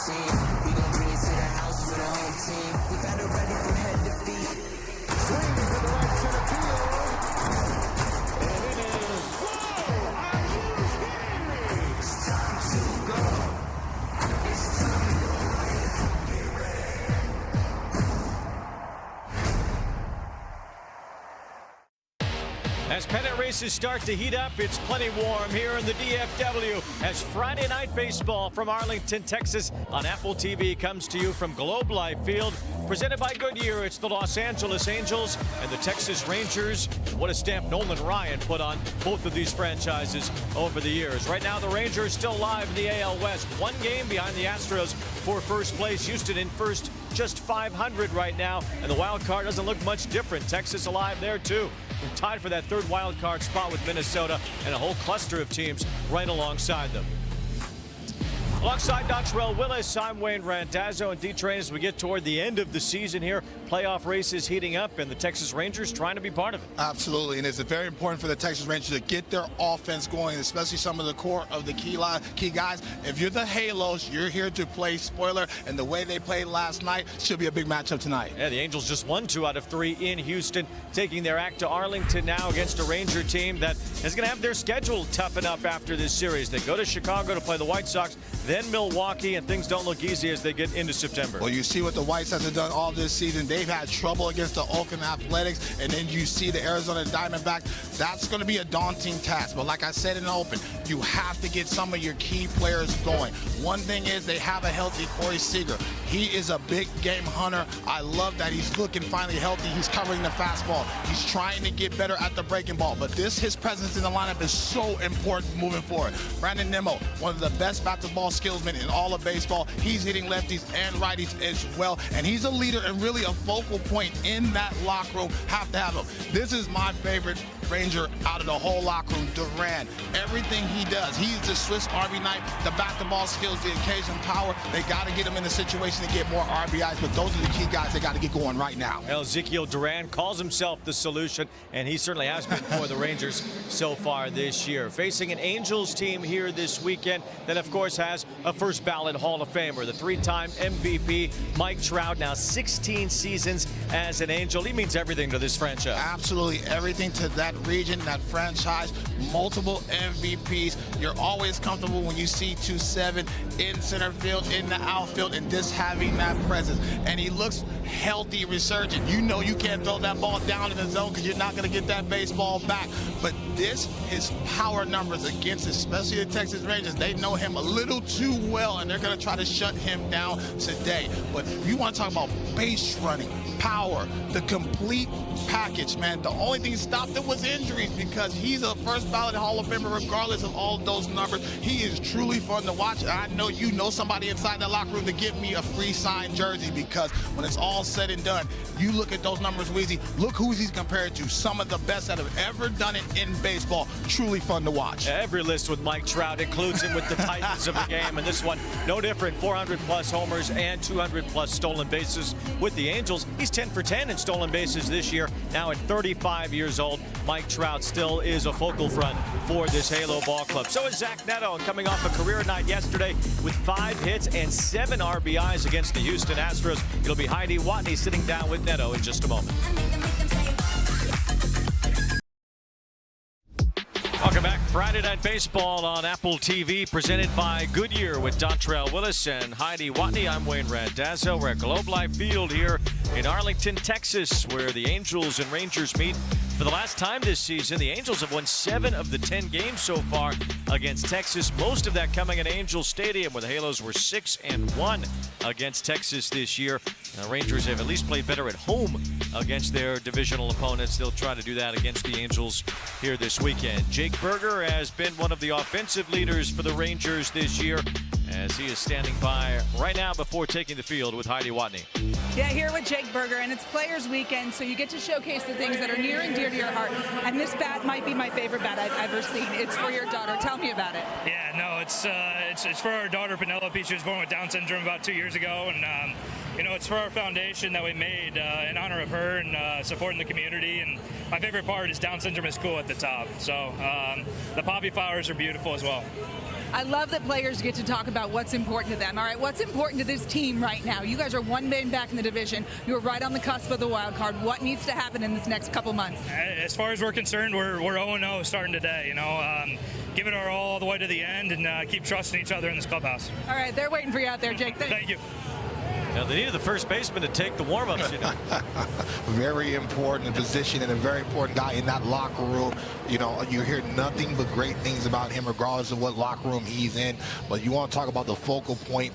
team. We gon' bring it to the house with a home team. We got it ready from head to feet. Swinging to the right center field. And it is. Whoa! Are you kidding me? It's time to go. It's time to go. Get ready. As pennant races start to heat up, it's plenty warm here in the DFW as Friday Night Baseball from Arlington, Texas on Apple TV comes to you from Globe Life Field. Presented by Goodyear, it's the Los Angeles Angels and the Texas Rangers. What a stamp Nolan Ryan put on both of these franchises over the years. Right now, the Rangers still alive in the AL West. One game behind the Astros for first place. Houston in first, just 500 right now. And the wild card doesn't look much different. Texas alive there, too. We're tied for that third wild card spot with Minnesota and a whole cluster of teams right alongside them. Alongside Dontrell Willis, I'm Wayne Randazzo and D-Train as we get toward the end of the season here. Playoff races heating up and the Texas Rangers trying to be part of it. Absolutely, and it's very important for the Texas Rangers to get their offense going, especially some of the core of the key guys. If you're the Halos, you're here to play spoiler, and the way they played last night should be a big matchup tonight. Yeah, the Angels just won 2 out of 3 in Houston, taking their act to Arlington now against a Ranger team that is going to have their schedule toughen up after this series. They go to Chicago to play the White Sox, then Milwaukee, and things don't look easy as they get into September. Well, you see what the White Sox have done all this season. They've had trouble against the Oakland Athletics, and then you see the Arizona Diamondbacks. That's going to be a daunting task. But like I said in the open, you have to get some of your key players going. One thing is they have a healthy Corey Seager. He is a big game hunter. I love that he's looking finally healthy. He's covering the fastball. He's trying to get better at the breaking ball. But his presence in the lineup is so important moving forward. Brandon Nimmo, one of the best bat-to-ball skillsmen in all of baseball. He's hitting lefties and righties as well. And he's a leader and really a focal point in that locker room. Have to have him. This is my favorite Ranger out of the whole locker room, Duran. Everything he does, he's the Swiss Army knife, the bat-to-ball skills, the occasion power. They got to get him in a situation to get more RBIs, but those are the key guys they got to get going right now. Ezekiel Duran calls himself the solution, and he certainly has been for the Rangers so far this year. Facing an Angels team here this weekend that, of course, has a first-ballot Hall of Famer, the 3-time MVP, Mike Trout, now 16 seasons as an Angel. He means everything to this franchise. Absolutely everything to that region, that franchise, multiple MVPs. You're always comfortable when you see 2-7 in center field, in the outfield, and just having that presence. And he looks healthy, resurgent. You know you can't throw that ball down in the zone because you're not going to get that baseball back. But his power numbers against, especially the Texas Rangers, they know him a little too well, and they're going to try to shut him down today. But you want to talk about base running, power, the complete package, man. The only thing that stopped him was injuries because he's a first ballot Hall of Famer regardless of all those numbers. He is truly fun to watch. And I know you know somebody inside that locker room to get me a free signed jersey because when it's all said and done, you look at those numbers, Weezy, look who he's compared to. Some of the best that have ever done it in baseball. Truly fun to watch. Every list with Mike Trout includes him with the Titans of the game, and this one no different. 400-plus homers and 200-plus stolen bases with the Angels. He's 10 for 10 in stolen bases this year. Now at 35 years old, Mike Trout still is a focal front for this Halo ball club. So is Zach Neto, coming off a career night yesterday with 5 hits and 7 RBIs against the Houston Astros. It'll be Heidi Watney sitting down with Neto in just a moment. Welcome back. Friday Night Baseball on Apple TV, presented by Goodyear with Dontrell Willis and Heidi Watney. I'm Wayne Randazzo. We're at Globe Life Field here in Arlington, Texas, where the Angels and Rangers meet for the last time this season. The Angels have won 7 of the 10 games so far against Texas, most of that coming at Angels Stadium, where the Halos were 6-1 against Texas this year. The Rangers have at least played better at home against their divisional opponents. They'll try to do that against the Angels here this weekend. Jake Berger has been one of the offensive leaders for the Rangers this year, as he is standing by right now before taking the field with Heidi Watney. Yeah, here with Jake Berger, and it's Players Weekend, so you get to showcase the things that are near and dear to your heart. And this bat might be my favorite bat I've ever seen. It's for your daughter. Tell me about it. Yeah, no, it's for our daughter Penelope. She was born with Down syndrome about 2 years ago, and you know, it's for our foundation that we made in honor of her and supporting the community. And my favorite part is Down syndrome is cool at the top. So the poppy flowers are beautiful as well. I love that players get to talk about what's important to them. All right, what's important to this team right now? You guys are one game back in the division. You're right on the cusp of the wild card. What needs to happen in this next couple months? As far as we're concerned, we're 0-0 starting today. You know, give it our all the way to the end and keep trusting each other in this clubhouse. All right, they're waiting for you out there, Jake. Thank you. Now, they needed the first baseman to take the warm-ups, you know. Very important position and a very important guy in that locker room. You know, you hear nothing but great things about him regardless of what locker room he's in. But you want to talk about the focal point